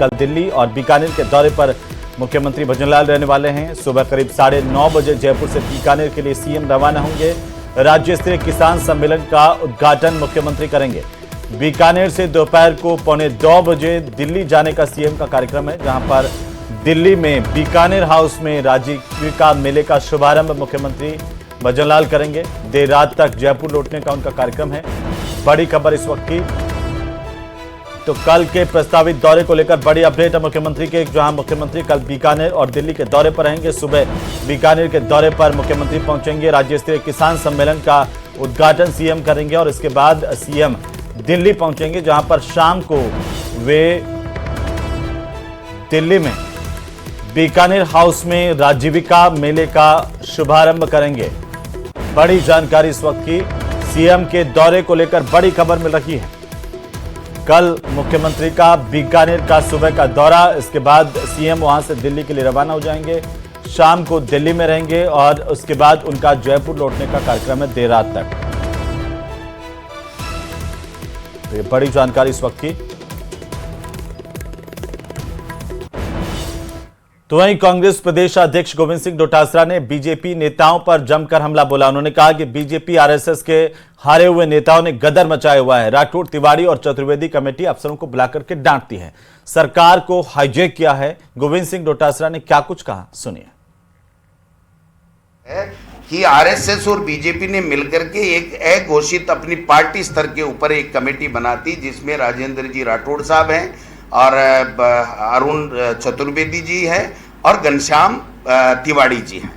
कल दिल्ली और बीकानेर के दौरे पर मुख्यमंत्री भजनलाल रहने वाले हैं। सुबह करीब 9:30 बजे जयपुर से बीकानेर के लिए सीएम रवाना होंगे। राज्य स्तरीय किसान सम्मेलन का उद्घाटन मुख्यमंत्री करेंगे। बीकानेर से दोपहर को 1:45 बजे दिल्ली जाने का सीएम का कार्यक्रम है, जहां पर दिल्ली में बीकानेर हाउस में राजीविका मेले का शुभारंभ मुख्यमंत्री भजनलाल करेंगे। देर रात तक जयपुर लौटने का उनका कार्यक्रम है। बड़ी खबर इस वक्त की, तो कल के प्रस्तावित दौरे को लेकर बड़ी अपडेट है मुख्यमंत्री के, जहां मुख्यमंत्री कल बीकानेर और दिल्ली के दौरे पर रहेंगे। सुबह बीकानेर के दौरे पर मुख्यमंत्री पहुंचेंगे। राज्य स्तरीय किसान सम्मेलन का उद्घाटन सीएम करेंगे और इसके बाद सीएम दिल्ली पहुंचेंगे, जहां पर शाम को वे दिल्ली में बीकानेर हाउस में राजीविका मेले का शुभारंभ करेंगे। बड़ी जानकारी इस वक्त की, सीएम के दौरे को लेकर बड़ी खबर मिल रही है। कल मुख्यमंत्री का बीकानेर का सुबह का दौरा, इसके बाद सीएम वहां से दिल्ली के लिए रवाना हो जाएंगे। शाम को दिल्ली में रहेंगे और उसके बाद उनका जयपुर लौटने का कार्यक्रम है देर रात तक। तो ये बड़ी जानकारी इस वक्त की। तो वहीं कांग्रेस प्रदेश अध्यक्ष गोविंद सिंह डोटासरा ने बीजेपी नेताओं पर जमकर हमला बोला। उन्होंने कहा कि बीजेपी आरएसएस के हारे हुए नेताओं ने गदर मचाया हुआ है। राठौड़, तिवारी और चतुर्वेदी कमेटी अफसरों को बुलाकर के डांटती है, सरकार को हाईजैक किया है। गोविंद सिंह डोटासरा ने क्या कुछ कहा, सुनिए। कि आरएसएस और बीजेपी ने मिलकर के एक अघोषित अपनी पार्टी स्तर के ऊपर एक कमेटी बनाती, जिसमें राजेंद्र जी राठौड़ साहब हैं और अरुण चतुर्वेदी जी हैं और घनश्याम तिवारी जी हैं।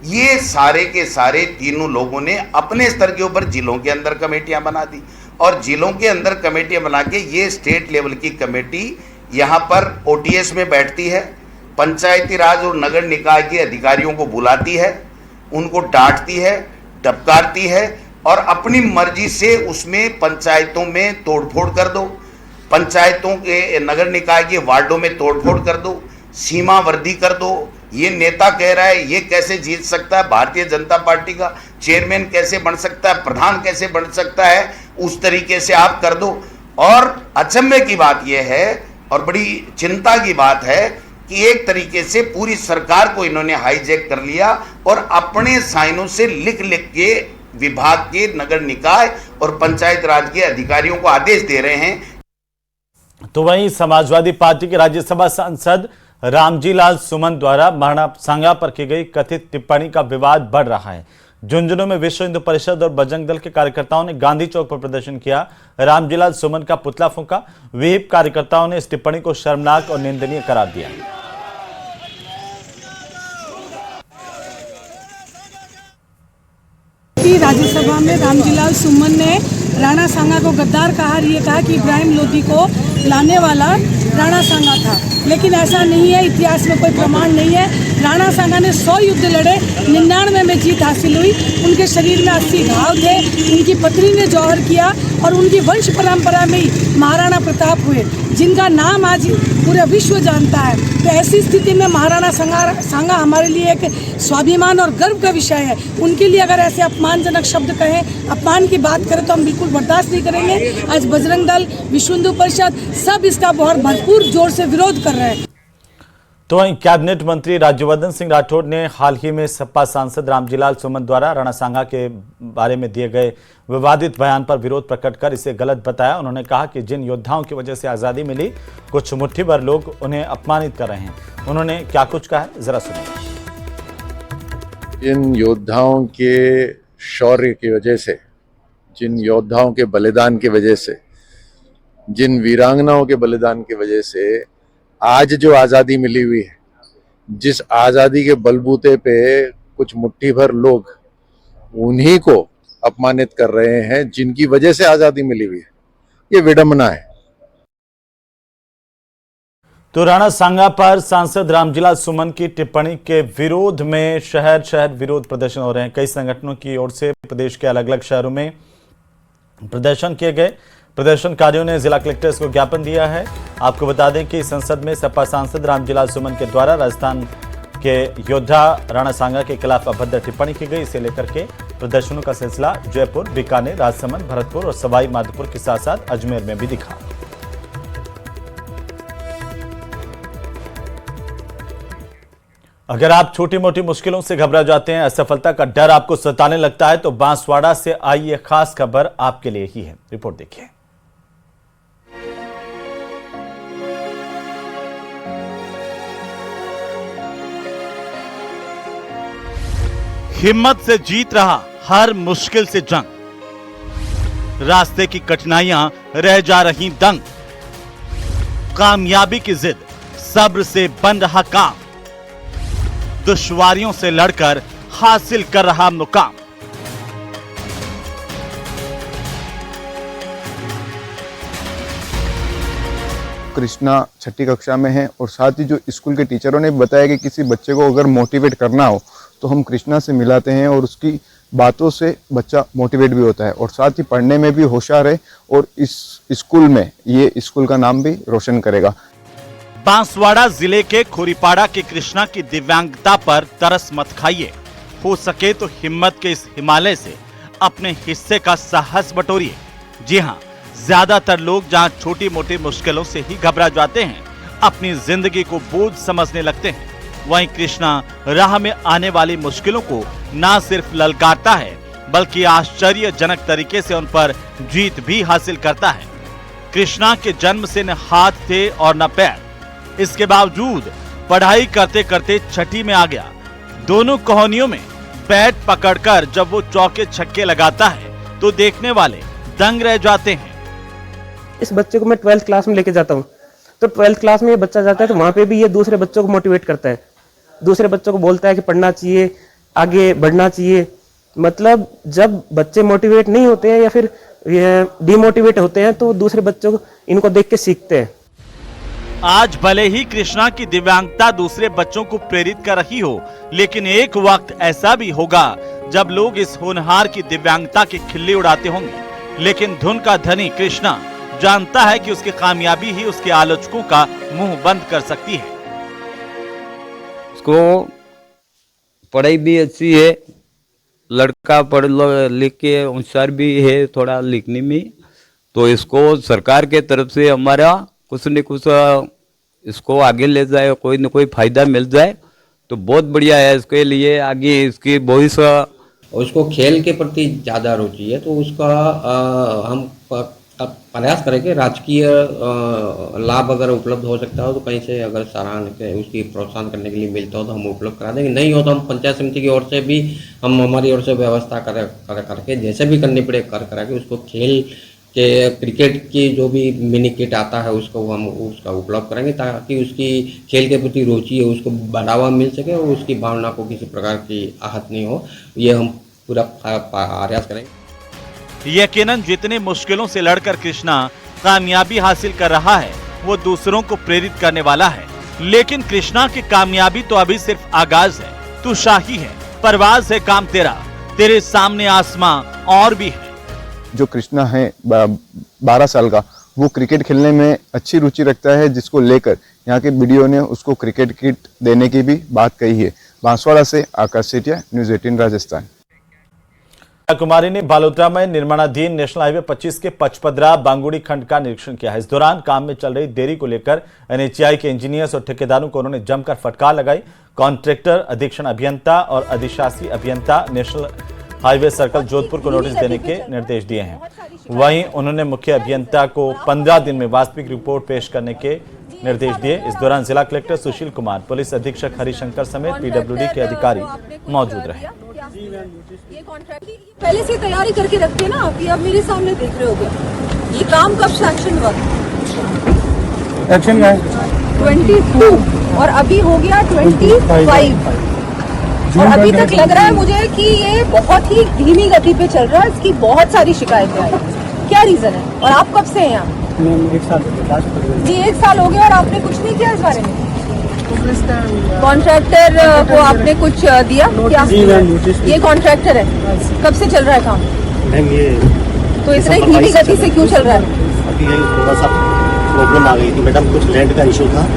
ये सारे के सारे तीनों लोगों ने अपने स्तर के ऊपर जिलों के अंदर कमेटियां बना दी और जिलों के अंदर कमेटियां बना के ये स्टेट लेवल की कमेटी यहाँ पर ओटीएस में बैठती है, पंचायती राज और नगर निकाय के अधिकारियों को बुलाती है, उनको डांटती है, टपकारती है और अपनी मर्जी से उसमें पंचायतों में तोड़फोड़ कर दो, पंचायतों के नगर निकाय के वार्डों में तोड़फोड़ कर दो, सीमा वर्दी कर दो। ये नेता कह रहा है ये कैसे जीत सकता है, भारतीय जनता पार्टी का चेयरमैन कैसे बन सकता है, प्रधान कैसे बन सकता है, उस तरीके से आप कर दो। और अचंभे की बात यह है और बड़ी चिंता की बात है कि एक तरीके से पूरी सरकार को इन्होंने हाईजैक कर लिया और अपने साइनों से लिख लिख के विभाग के, नगर निकाय और पंचायत राज के अधिकारियों को आदेश दे रहे हैं। तो वहीं समाजवादी पार्टी के राज्यसभा सांसद रामजी लाल सुमन द्वारा महाराणा सांगा पर की गई कथित टिप्पणी का विवाद बढ़ रहा है। झुंझुनू में विश्व हिंदू परिषद और बजरंग दल के कार्यकर्ताओं ने गांधी चौक पर प्रदर्शन किया। रामजी लाल सुमन का पुतला फूंका। विहिप कार्यकर्ताओं ने इस टिप्पणी को शर्मनाक और निंदनीय करार दिया। राज्यसभा में रामजी लाल सुमन ने राणा सांगा को गद्दार कहा। ये कहा कि इब्राहिम लोदी को लाने वाला राणा सांगा था, लेकिन ऐसा नहीं है। इतिहास में कोई प्रमाण नहीं है। राणा सांगा ने 100 युद्ध लड़े, 99 में जीत हासिल हुई। उनके शरीर में 80 घाव थे। उनकी पत्नी ने जौहर किया और उनकी वंश परंपरा में ही महाराणा प्रताप हुए, जिनका नाम आज पूरा विश्व जानता है। तो ऐसी स्थिति में महाराणा सांगा हमारे लिए एक स्वाभिमान और गर्व का विषय है। उनके लिए अगर ऐसे अपमानजनक शब्द कहें, अपमान की बात करें तो हम बिल्कुल बर्दाश्त नहीं करेंगे। आज बजरंग दल, विश्व हिंदू परिषद सब इसका बहुत भरपूर जोर से विरोध कर रहे हैं। तो वहीं कैबिनेट मंत्री राज्यवर्धन सिंह राठौड़ ने हाल ही में सपा सांसद रामजी लाल सुमन द्वारा राणा सांगा के बारे में दिए गए विवादित बयान पर विरोध प्रकट कर इसे गलत बताया। उन्होंने कहा कि जिन योद्धाओं की वजह से आज़ादी मिली, कुछ मुट्ठी भर लोग उन्हें अपमानित कर रहे हैं। उन्होंने क्या कुछ कहा है, जरा सुनिए। जिन योद्धाओं के शौर्य की वजह से, जिन योद्धाओं के बलिदान की वजह से, जिन वीरांगनाओं के बलिदान की वजह से आज जो आज़ादी मिली हुई है, जिस आज़ादी के बलबूते पे कुछ मुट्ठी भर लोग उन्हीं को अपमानित कर रहे हैं, जिनकी वजह से आज़ादी मिली हुई है, ये विडंबना है। तो राणा सांगा पर सांसद रामजी लाल सुमन की टिप्पणी के विरोध में शहर शहर विरोध प्रदर्शन हो रहे हैं। कई संगठनों की ओर से प्रदेश के अलग अलग शहरों में प्रदर्शन किए गए। प्रदर्शनकारियों ने जिला कलेक्टर्स को ज्ञापन दिया है। आपको बता दें कि संसद में सपा सांसद रामजी लाल सुमन के द्वारा राजस्थान के योद्धा राणा सांगा के खिलाफ अभद्र टिप्पणी की गई। इसे लेकर के प्रदर्शनों का सिलसिला जयपुर, बीकानेर, राजसमंद, भरतपुर और सवाई माधोपुर के साथ साथ अजमेर में भी दिखा। अगर आप छोटी मोटी मुश्किलों से घबरा जाते हैं, असफलता का डर आपको सताने लगता है, तो बांसवाड़ा से आई ये खास खबर आपके लिए ही है। रिपोर्ट देखिए। हिम्मत से जीत रहा हर मुश्किल से जंग, रास्ते की कठिनाइयां रह जा रही दंग, कामयाबी की जिद सब्र से बन रहा काम, दुश्वारियों से लड़कर हासिल कर रहा मुकाम। कृष्णा छठी कक्षा में है और साथ ही जो स्कूल के टीचरों ने बताया कि किसी बच्चे को अगर मोटिवेट करना हो तो हम कृष्णा से मिलाते हैं और उसकी बातों से बच्चा मोटिवेट भी होता है और साथ ही पढ़ने में भी होशियार है और इस स्कूल में ये स्कूल का नाम भी रोशन करेगा। बांसवाड़ा जिले के खोरीपाड़ा के कृष्णा की दिव्यांगता पर तरस मत खाइए, हो सके तो हिम्मत के इस हिमालय से अपने हिस्से का साहस बटोरिए। जी हाँ, ज्यादातर लोग जहाँ छोटी मोटी मुश्किलों से ही घबरा जाते हैं, अपनी जिंदगी को बोझ समझने लगते हैं, वहीं कृष्णा राह में आने वाली मुश्किलों को ना सिर्फ ललकारता है बल्कि आश्चर्यजनक तरीके से उन पर जीत भी हासिल करता है। कृष्णा के जन्म से न हाथ थे और न पैर, इसके बावजूद पढ़ाई करते करते छठी में आ गया। दोनों कहानियों में बैट पकड़कर जब वो चौके छक्के लगाता है तो देखने वाले दंग रह जाते हैं। इस बच्चे को मैं 12th क्लास में लेके जाता हूँ, तो 12th क्लास में ये बच्चा जाता है तो वहाँ पे भी ये दूसरे बच्चों को मोटिवेट करता है, दूसरे बच्चों को बोलता है कि पढ़ना चाहिए, आगे बढ़ना चाहिए। मतलब जब बच्चे मोटिवेट नहीं होते हैं या फिर डिमोटिवेट होते हैं तो दूसरे बच्चों को इनको देख के सीखते हैं। आज भले ही कृष्णा की दिव्यांगता दूसरे बच्चों को प्रेरित कर रही हो, लेकिन एक वक्त ऐसा भी होगा जब लोग इस होनहार की दिव्यांगता की खिल्ली उड़ाते होंगे। लेकिन धुन का धनी कृष्णा जानता है कि उसकी कामयाबी ही उसके आलोचकों का मुंह बंद कर सकती है। उसको पढ़ाई भी अच्छी है, लड़का पढ़ लिख के होशियार भी है थोड़ा लिखने में, तो इसको सरकार के तरफ से हमारा कुछ न कुछ इसको आगे ले जाए, कोई न कोई फायदा मिल जाए तो बहुत बढ़िया है इसके लिए। आगे इसकी भविष्य, उसको खेल के प्रति ज़्यादा रुचि है तो उसका हम प्रयास करेंगे राजकीय लाभ अगर उपलब्ध हो सकता हो तो कहीं से अगर सराहन के उसकी प्रोत्साहन करने के लिए मिलता हो तो हम उपलब्ध करा देंगे, नहीं हो तो हम पंचायत समिति की ओर से भी हम हमारी ओर से व्यवस्था करके जैसे भी करनी पड़े करा के उसको खेल के क्रिकेट की जो भी मिनी किट आता है उसको हम उसका उपलब्ध करेंगे ताकि उसकी खेल के प्रति रुचि है उसको बढ़ावा मिल सके और उसकी भावना को किसी प्रकार की आहत नहीं हो, ये हम पूरा प्रयास करेंगे। यकीनन जितने मुश्किलों से लड़कर कृष्णा कामयाबी हासिल कर रहा है वो दूसरों को प्रेरित करने वाला है। लेकिन कृष्णा की कामयाबी तो अभी सिर्फ आगाज है। तू शाही है, परवाज है काम तेरा, तेरे सामने आसमां और भी है। जो कृष्णा है 12 साल का, वो क्रिकेट खेलने में अच्छी रुचि रखता है, जिसको लेकर यहाँ के बीडीओ ने उसको क्रिकेट किट देने की भी बात कही है। बांसवाड़ा से आकाश सेठिया, न्यूज़ 18 राजस्थान। कुमारी ने बालोतरा में निर्माणाधीन नेशनल हाईवे 25 के पचपदरा बांगुड़ी खंड का निरीक्षण किया है। इस दौरान काम में चल रही देरी को लेकर एनएचएआई के इंजीनियर्स और ठेकेदारों को उन्होंने जमकर फटकार लगाई। कॉन्ट्रैक्टर, अधीक्षण अभियंता और अधिशासी अभियंता नेशनल हाईवे सर्कल जोधपुर को नोटिस देने के निर्देश दिए हैं। वहीं उन्होंने मुख्य अभियंता को 15 दिन में वास्तविक रिपोर्ट पेश करने के निर्देश दिए। इस दौरान जिला कलेक्टर सुशील कुमार, पुलिस अधीक्षक हरिशंकर समेत पीडब्ल्यूडी के अधिकारी मौजूद रहे। ये कॉन्ट्रैक्ट पहले से तैयारी करके रखते हैं ना, अभी आप मेरे सामने देख रहे होगे। ये काम कब सैंक्शन हुआ? एक्शन 22 और अभी हो गया 25 और अभी तक लग रहा है मुझे कि ये बहुत ही धीमी गति पे चल रहा है। इसकी बहुत सारी शिकायतें आई, क्या रीजन है? और आप कब से हैं यहाँ? 1 साल जी 1 साल हो गया और आपने कुछ नहीं किया इस बारे में? कॉन्ट्रैक्टर को आपने कुछ दिया क्या? ये कॉन्ट्रैक्टर है, कब से चल रहा है काम? तो इतनी धीमी गति से क्यों चल रहा है? अभी थोड़ा सा प्रॉब्लम आ गई थी मैडम, कुछ लैंड का इशू था।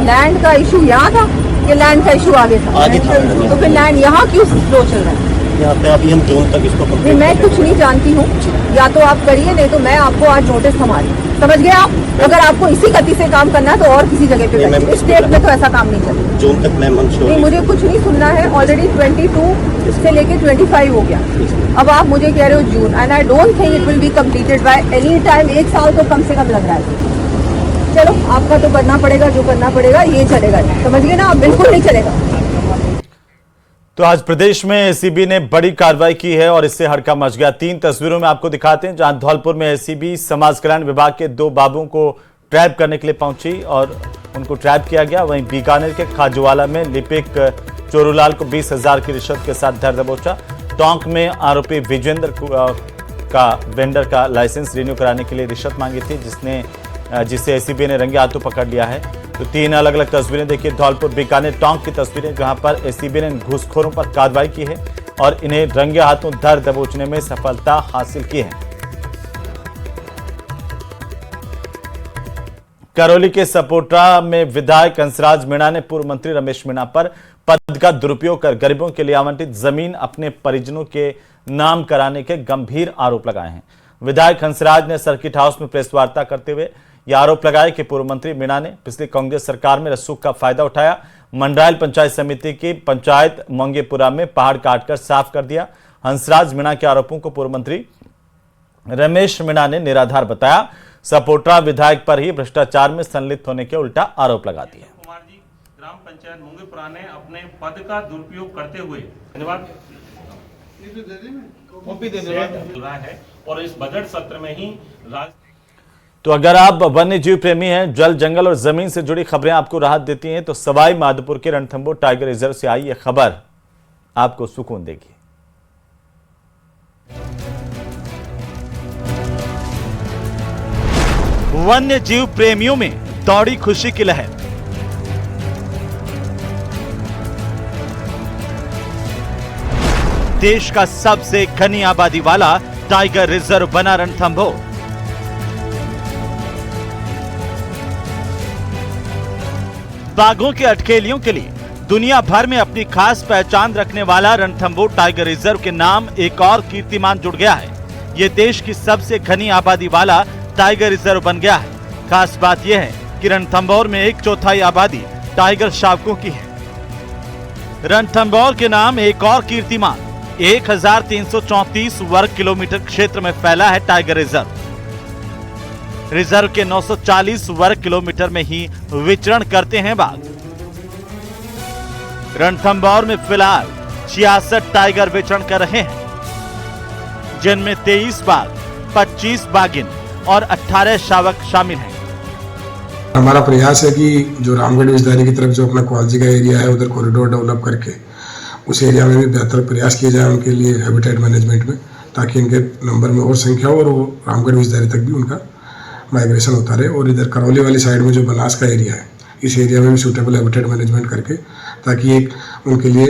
लैंड का इशू यहाँ था कि लैंड का इशू आगे था? आगे था। तो फिर लैंड यहाँ क्यों स्लो चल रहा है? यहाँ पे अभी हम जून तक इसको मैं कुछ नहीं जानती हूँ, या तो आप करिए, नहीं तो मैं आपको आज नोटिस थमा रही हूँ। समझ गए आप? अगर आपको इसी गति से काम करना है तो और किसी जगह पे करिए। इस स्टेट में तो ऐसा काम नहीं चलेगा। जून तक मैम हम नहीं, मुझे कुछ नहीं सुनना है। ऑलरेडी 22 से लेके 25 हो गया। अब आप मुझे कह रहे हो June, and I don't think it will be completed by any time. 1 साल तो कम से कम लग रहा है। चलो, आपका तो करना पड़ेगा, जो करना पड़ेगा, ये चलेगा नहीं, समझ गए ना आप? बिल्कुल नहीं चलेगा। तो आज प्रदेश में एसीबी ने बड़ी कार्रवाई की है और इससे हड़कंप मच गया। 3 तस्वीरों में आपको दिखाते हैं जहां धौलपुर में एसीबी समाज कल्याण विभाग के 2 बाबुओं को ट्रैप करने के लिए पहुंची और उनको ट्रैप किया गया। वहीं बीकानेर के खाजूवाला में लिपिक चोरूलाल को 20,000 की रिश्वत के साथ धर दबोचा। टोंक में आरोपी विजेंद्र का वेंडर का लाइसेंस रिन्यू कराने के लिए रिश्वत मांगी थी, जिसे एसीबी ने रंगे हाथों पकड़ लिया है। तो 3 अलग अलग तस्वीरें देखिए, धौलपुर, बीकानेर, टोंक की तस्वीरें जहां पर एसीबी ने घूसखोरों पर कार्रवाई की है और इन्हें रंगे हाथों धर दबोचने में सफलता हासिल की है। करौली के सपोट्रा में विधायक हंसराज मीणा ने पूर्व मंत्री रमेश मीणा पर पद का दुरुपयोग कर गरीबों के लिए आवंटित जमीन अपने परिजनों के नाम कराने के गंभीर आरोप लगाए हैं। विधायक हंसराज ने सर्किट हाउस में प्रेस वार्ता करते हुए यह आरोप लगाया कि पूर्व मंत्री मीणा ने पिछली कांग्रेस सरकार में रसूख का फायदा उठाया। मंडरायल पंचायत समिति की पंचायत मोंगेपुरा में पहाड़ काटकर साफ कर दिया। हंसराज मीणा के आरोपों को पूर्व मंत्री रमेश मीणा ने निराधार बताया। सपोट्रा विधायक पर ही भ्रष्टाचार में संलिप्त होने के उल्टा आरोप लगा दिया। कुमार जी ग्राम पंचायत मोंगेपुरा ने अपने पद का दुरुपयोग करते हुए धन्यवाद है और इस बजट सत्र में ही तो अगर आप वन्य जीव प्रेमी हैं, जल, जंगल और जमीन से जुड़ी खबरें आपको राहत देती हैं तो सवाई माधोपुर के रणथंभौर टाइगर रिजर्व से आई यह खबर आपको सुकून देगी। वन्य जीव प्रेमियों में दौड़ी खुशी की लहर। देश का सबसे घनी आबादी वाला टाइगर रिजर्व बना रणथंभौर। बाघों के अठखेलियों के लिए दुनिया भर में अपनी खास पहचान रखने वाला रणथंभौर टाइगर रिजर्व के नाम एक और कीर्तिमान जुड़ गया है। यह देश की सबसे घनी आबादी वाला टाइगर रिजर्व बन गया है। खास बात यह है कि रणथंभौर में 1/4 आबादी टाइगर शावकों की है। रणथंभौर के नाम एक और कीर्तिमान। 1334 वर्ग किलोमीटर क्षेत्र में फैला है टाइगर रिजर्व। रिजर्व के 940 वर्ग किलोमीटर में ही विचरण करते हैं बाघ। रणथंभौर में फिलहाल 66 टाइगर विचरण कर रहे हैं, जिनमें 23 बाघ, 25 बाघिन और 18 शावक शामिल हैं। हमारा प्रयास है कि जो रामगढ़ विषधारी की तरफ जो अपना कॉलेज का एरिया है उधर कॉरिडोर डेवलप करके उस एरिया में भी बेहतर प्रयास किए जाए उनके लिए हैबिटेट मैनेजमेंट में, ताकि इनके नंबर में और संख्या हो और वो रामगढ़ विषधारी तक भी उनका माइग्रेशन होता रहे। और इधर करौली वाली साइड में जो बनास का एरिया है इस एरिया में भी सूटेबल हैबिटेट मैनेजमेंट करके, ताकि एक उनके लिए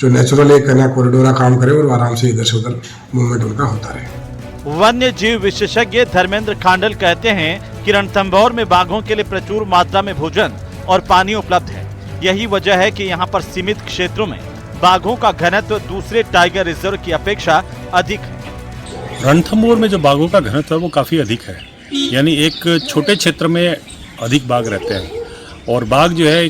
जो नेचुरल एक नया कॉरिडोर काम करे और आराम से इधर से उधर मूवमेंट उनका होता रहे। वन्य जीव विशेषज्ञ धर्मेंद्र खांडल कहते हैं कि रणथंभौर में बाघों के लिए प्रचुर मात्रा में भोजन और पानी उपलब्ध है। यही वजह है कि यहाँ पर सीमित क्षेत्रों में बाघों का घनत्व दूसरे टाइगर रिजर्व की अपेक्षा अधिक है। रणथंभौर में जो बाघों का घनत्व है वो काफ़ी अधिक है, यानी एक छोटे क्षेत्र में अधिक बाघ रहते हैं और बाघ जो है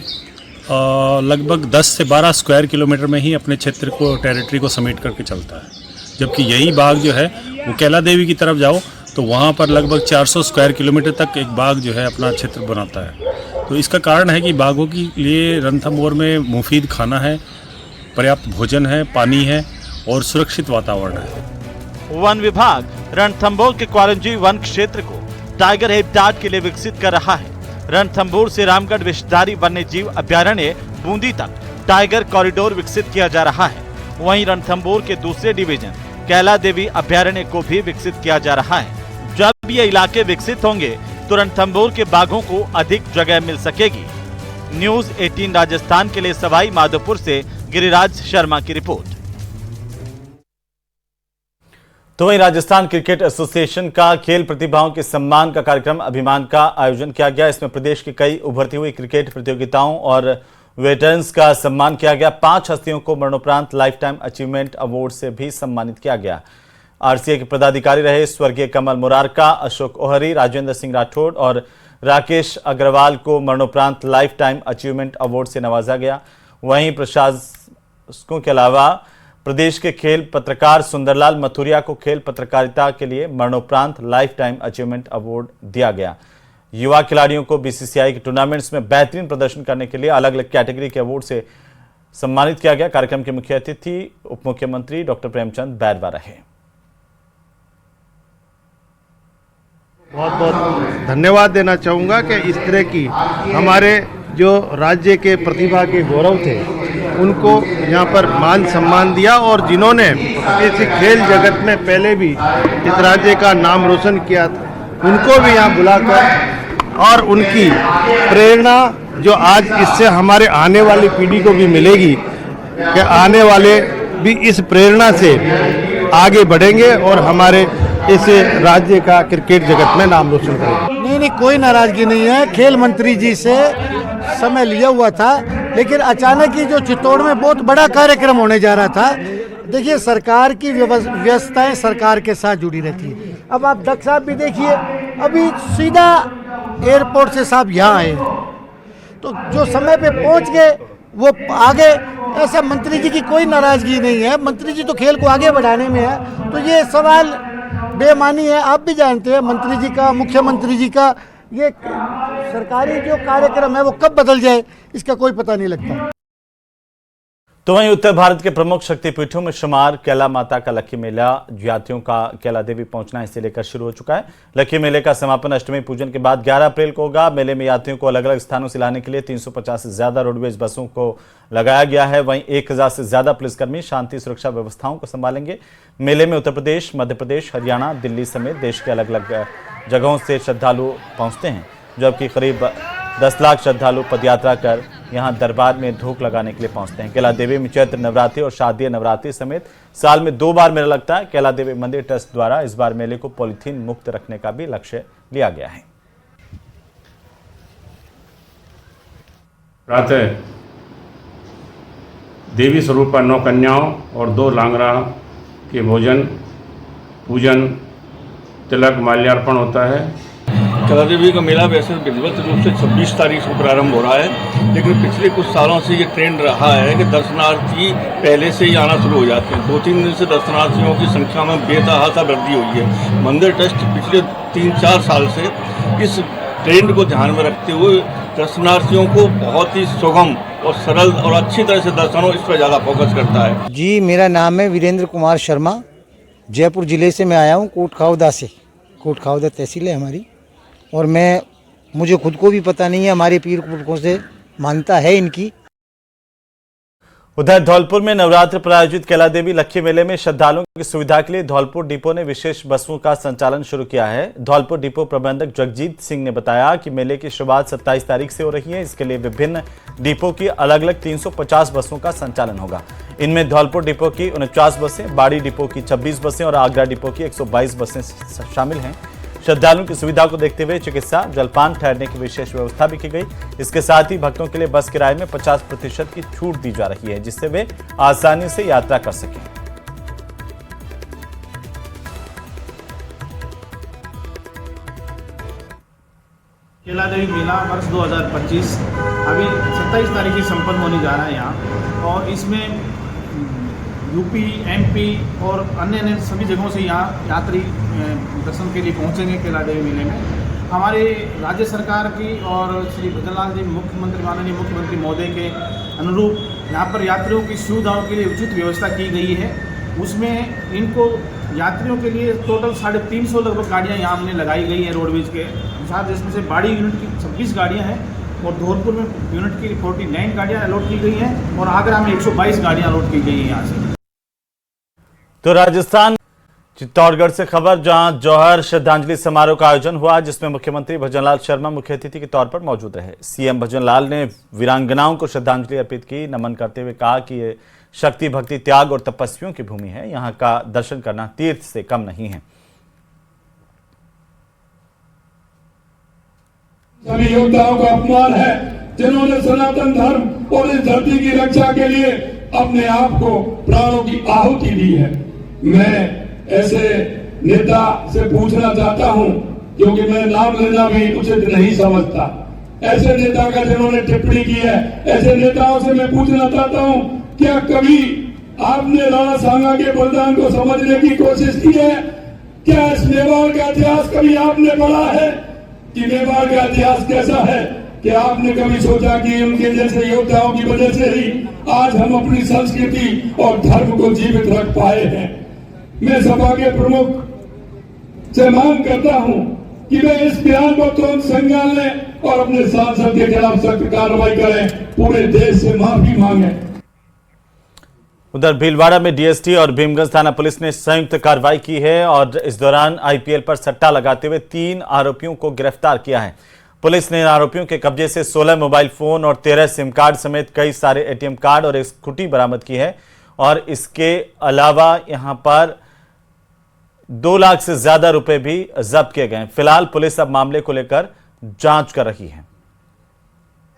लगभग 10 से 12 स्क्वायर किलोमीटर में ही अपने क्षेत्र को, टेरिटरी को समेट करके चलता है। जबकि यही बाघ जो है वो कैला देवी की तरफ जाओ तो वहाँ पर लगभग 400 स्क्वायर किलोमीटर तक एक बाघ जो है अपना क्षेत्र बनाता है। तो इसका कारण है कि बाघों के लिए रणथंभौर में मुफीद खाना है, पर्याप्त भोजन है, पानी है और सुरक्षित वातावरण है। वन विभाग रणथंभौर के क्वारंजी वन क्षेत्र को टाइगर हैबिटेट के लिए विकसित कर रहा है। रणथंभौर से रामगढ़ विषधारी वन्य जीव अभ्यारण्य बूंदी तक टाइगर कॉरिडोर विकसित किया जा रहा है। वहीं रणथंभौर के दूसरे डिवीजन कैला देवी अभ्यारण्य को भी विकसित किया जा रहा है। जब ये इलाके विकसित होंगे तो रणथंभौर के बाघों को अधिक जगह मिल सकेगी। न्यूज 18 राजस्थान के लिए सवाई माधोपुर से गिरिराज शर्मा की रिपोर्ट। तो वहीं राजस्थान क्रिकेट एसोसिएशन का खेल प्रतिभाओं के सम्मान का कार्यक्रम अभिमान का आयोजन किया गया। इसमें प्रदेश की कई उभरती हुई क्रिकेट प्रतियोगिताओं और वेटरन्स का सम्मान किया गया। 5 हस्तियों को मरणोपरांत लाइफ टाइम अचीवमेंट अवार्ड से भी सम्मानित किया गया। आरसीए के पदाधिकारी रहे स्वर्गीय कमल मुरारका, अशोक ओहरी, राजेंद्र सिंह राठौड़ और राकेश अग्रवाल को मरणोपरांत लाइफ टाइम अचीवमेंट अवार्ड से नवाजा गया। वहीं प्रशासकों के अलावा प्रदेश के खेल पत्रकार सुंदरलाल मथुरिया को खेल पत्रकारिता के लिए मरणोपरांत लाइफ टाइम अचीवमेंट अवार्ड दिया गया। युवा खिलाड़ियों को बीसीसीआई के टूर्नामेंट्स में बेहतरीन प्रदर्शन करने के लिए अलग अलग कैटेगरी के अवार्ड से सम्मानित किया गया। कार्यक्रम के मुख्य अतिथि उप मुख्यमंत्री डॉक्टर प्रेमचंद बैरवा रहे। बहुत बहुत धन्यवाद देना चाहूँगा कि इस तरह की हमारे जो राज्य के प्रतिभा के गौरव थे उनको यहाँ पर मान सम्मान दिया, और जिन्होंने इस खेल जगत में पहले भी इस राज्य का नाम रोशन किया था उनको भी यहाँ बुलाकर और उनकी प्रेरणा जो आज इससे हमारे आने वाली पीढ़ी को भी मिलेगी कि आने वाले भी इस प्रेरणा से आगे बढ़ेंगे और हमारे इस राज्य का क्रिकेट जगत में नाम रोशन करेंगे। नहीं, कोई नाराजगी नहीं है। खेल मंत्री जी से समय लिया हुआ था, लेकिन अचानक ही जो चित्तौड़ में बहुत बड़ा कार्यक्रम होने जा रहा था। देखिए, सरकार की व्यवस्थाएं सरकार के साथ जुड़ी रहती है। अब आप दक्ष साहब भी देखिए, अभी सीधा एयरपोर्ट से साहब यहाँ आए, तो जो समय पे पहुँच गए वो आगे। ऐसा मंत्री जी की कोई नाराजगी नहीं है, मंत्री जी तो खेल को आगे बढ़ाने में है, तो ये सवाल बेमानी है। आप भी जानते हैं मंत्री जी का, मुख्यमंत्री जी का ये सरकारी जो कार्यक्रम है वो कब बदल जाए इसका कोई पता नहीं लगता। तो वहीं उत्तर भारत के प्रमुख शक्तिपीठों में शुमार कैला माता का लक्खी मेला यात्रियों का कैला देवी पहुंचना इसे लेकर शुरू हो चुका है। लक्खी मेले का समापन अष्टमी पूजन के बाद 11 अप्रैल को होगा। मेले में यात्रियों को अलग अलग स्थानों से लाने के लिए 350 से ज्यादा रोडवेज बसों को लगाया गया है। वहीं 1000 से ज्यादा पुलिसकर्मी शांति सुरक्षा व्यवस्थाओं को संभालेंगे। मेले में उत्तर प्रदेश, मध्य प्रदेश, हरियाणा, दिल्ली समेत देश के अलग अलग जगहों से श्रद्धालु पहुंचते हैं, जबकि करीब 10 लाख श्रद्धालु पदयात्रा कर यहां दरबार में धूप लगाने के लिए पहुंचते हैं। कैला देवी में चैत्र नवरात्रि और शारदीय नवरात्रि समेत साल में 2 बार मेला लगता है। कैला देवी मंदिर ट्रस्ट द्वारा इस बार मेले को पॉलीथीन मुक्त रखने का भी लक्ष्य लिया गया है। प्रातः देवी स्वरूप 9 कन्याओं और 2 लांगरा के भोजन, पूजन, तिलक, माल्यार्पण होता है। कैला देवी का मेला वैसे विधिवत रूप से 26 तारीख से प्रारंभ हो रहा है, लेकिन पिछले कुछ सालों से ये ट्रेंड रहा है कि दर्शनार्थी पहले से ही आना शुरू हो जाते हैं। 2-3 दिन से दर्शनार्थियों की संख्या में बेतहासा वृद्धि हुई है। मंदिर ट्रस्ट पिछले 3-4 साल से इस ट्रेंड को ध्यान में रखते हुए दर्शनार्थियों को बहुत ही सुगम और सरल और अच्छी तरह से दर्शन हो, इस पर ज़्यादा फोकस करता है। जी, मेरा नाम है वीरेंद्र कुमार शर्मा, जयपुर जिले से मैं आया हूँ, कोटखावदा से। कोटखावदा तहसील है हमारी, और मुझे खुद को भी पता नहीं है, हमारे पीर पुरखों से मान्यता है इनकी। उधर धौलपुर में नवरात्र पर आयोजित कैला देवी लक्खी मेले में श्रद्धालुओं की सुविधा के लिए धौलपुर डिपो ने विशेष बसों का संचालन शुरू किया है। धौलपुर डिपो प्रबंधक जगजीत सिंह ने बताया कि मेले की शुरुआत 27 तारीख से हो रही है। इसके लिए विभिन्न डिपो की अलग अलग 350 बसों का संचालन होगा। इनमें धौलपुर डिपो की 49 बसें, बाड़ी डिपो की 26 बसें और आगरा डिपो की 122 बसें शामिल हैं। श्रद्धालुओं की सुविधा को देखते हुए चिकित्सा, जलपान, ठहरने की विशेष व्यवस्था भी की गई। इसके साथ ही भक्तों के लिए बस किराए में 50% की छूट दी जा रही है, जिससे वे आसानी से यात्रा कर सकें। कैला देवी मेला वर्ष 2025 अभी 27 तारीख से संपन्न होने जा रहा है यहाँ, और इसमें यूपी, एमपी और अन्य सभी जगहों से यहाँ यात्री दर्शन के लिए पहुँचेंगे कैला देवी मेले में। हमारे राज्य सरकार की और श्री भजनलाल जी मुख्यमंत्री, माननीय मुख्यमंत्री महोदय के अनुरूप यहाँ पर यात्रियों की सुविधाओं के लिए उचित व्यवस्था की गई है। उसमें इनको यात्रियों के लिए टोटल 350 लगभग गाड़ियाँ यहाँ हमने लगाई गई हैं रोडवेज के अनुसार, जिसमें से बाड़ी यूनिट की 26 गाड़ियाँ हैं और धौलपुर में यूनिट की 49 गाड़ियाँ अलॉट की गई हैं और आगरा में 122 गाड़ियाँ अलॉट की गई हैं यहाँ से। तो राजस्थान चित्तौड़गढ़ से खबर, जहां जौहर श्रद्धांजलि समारोह का आयोजन हुआ, जिसमें मुख्यमंत्री भजनलाल शर्मा मुख्य अतिथि के तौर पर मौजूद रहे। सीएम भजनलाल ने वीरांगनाओं को श्रद्धांजलि अर्पित की। नमन करते हुए कहा कि ये शक्ति, भक्ति, त्याग और तपस्वियों की भूमि है। यहाँ का दर्शन करना तीर्थ से कम नहीं है। सभी योद्धाओं का अपमान है जिन्होंने सनातन धर्म और इस धरती की रक्षा के लिए अपने आप को प्राणों की आहुति दी है। मैं ऐसे नेता से पूछना चाहता हूं, क्योंकि मैं नाम लेना भी उचित नहीं समझता, ऐसे नेता का जिन्होंने टिप्पणी की है, ऐसे नेताओं से मैं पूछना चाहता हूं, क्या कभी आपने राणा सांगा के बलिदान को समझने की कोशिश की है? क्या इस मेवाड़ का इतिहास कभी आपने पढ़ा है कि मेवाड़ का इतिहास कैसा है? क्या आपने कभी सोचा कि उनके जैसे योद्धाओं की वजह से ही आज हम अपनी संस्कृति और धर्म को जीवित रख पाए हैं? मैं सभा के प्रमुख से मांग करता हूं कि वे इस बयान को तुरंत संज्ञान लें और अपने सांसद के खिलाफ सख्त कार्रवाई करें, पूरे देश से माफी मांगे। उधर भीलवाड़ा में डीएसटी और भीमगंज थाना पुलिस ने संयुक्त कार्रवाई की है और इस दौरान आईपीएल पर सट्टा लगाते हुए 3 आरोपियों को गिरफ्तार किया है। पुलिस ने इन आरोपियों के कब्जे से 16 मोबाइल फोन और 13 सिम कार्ड समेत कई सारे एटीएम कार्ड और एक स्कूटी बरामद की है और इसके अलावा यहां पर 2 लाख से ज्यादा रुपए भी जब्त किए गए। फिलहाल पुलिस अब मामले को लेकर जांच कर रही है।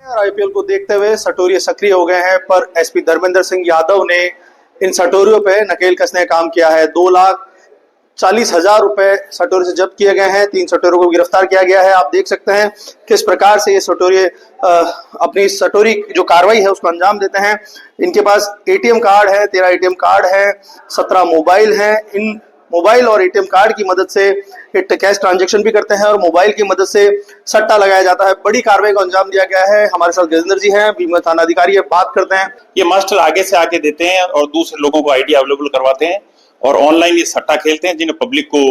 आईपीएल को देखते हुए सटोरिये सक्रिय हो गए हैं, पर एसपी धर्मेंद्र सिंह यादव ने इन सटोरियों पे नकेल कसने का काम किया है। 2,40,000 रुपए सटोरी से जब्त किए गए हैं। 3 सटोरियों को गिरफ्तार किया गया है। आप देख सकते हैं किस प्रकार से ये सटोरिये अपनी सटोरी जो कार्रवाई है उसको अंजाम देते हैं। इनके पास एटीएम कार्ड है, 13 एटीएम कार्ड है, 17 मोबाइल हैं। इन मोबाइल और एटीएम कार्ड की मदद से कैश ट्रांजैक्शन भी करते हैं और मोबाइल की मदद से सट्टा लगाया जाता है। बड़ी कार्रवाई को अंजाम दिया गया है। हमारे साथ गजेंद्र जी हैं, भीमगंज थाना अधिकारी है, बात करते हैं। ये मास्टर आगे से आके देते हैं और दूसरे लोगों को आईडी अवेलेबल करवाते हैं और ऑनलाइन ये सट्टा खेलते हैं, जिन्हें पब्लिक को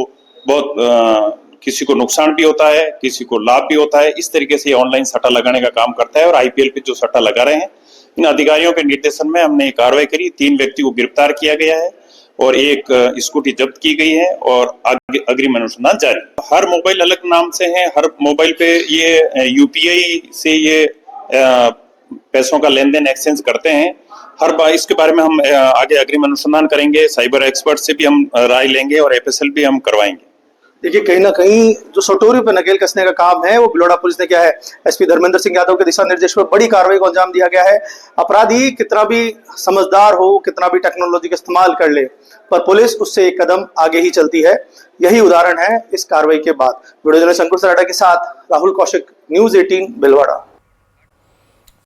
बहुत किसी को नुकसान भी होता है, किसी को लाभ भी होता है। इस तरीके से ये ऑनलाइन सट्टा लगाने का काम करता है और आईपीएल पे जो सट्टा लगा रहे हैं, इन अधिकारियों के निर्देशन में हमने कार्रवाई करी। 3 व्यक्ति को गिरफ्तार किया गया है और एक स्कूटी जब्त की गई है और अग्रिम अनुसंधान जारी। हर मोबाइल अलग नाम से है, हर मोबाइल पे ये यूपीआई से ये पैसों का लेन देन एक्सचेंज करते हैं। हर बार इसके बारे में हम आगे अग्रिम अनुसंधान करेंगे, साइबर एक्सपर्ट से भी हम राय लेंगे और एफएसएल भी हम करवाएंगे। देखिए, कहीं ना कहीं जो सटोरी पे नकेल कसने का काम है वो भीलवाड़ा पुलिस ने किया है। एसपी धर्मेंद्र सिंह यादव के दिशा निर्देश पर बड़ी कार्रवाई को अंजाम दिया गया है। अपराधी कितना भी समझदार हो, कितना भी टेक्नोलॉजी का इस्तेमाल कर ले, पर पुलिस उससे एक कदम आगे ही चलती है। यही उदाहरण है इस कार्रवाई के बाद। वीडियो जर्नलिस्ट अंकुर सराडा के साथ राहुल कौशिक, न्यूज़ 18 भीलवाड़ा।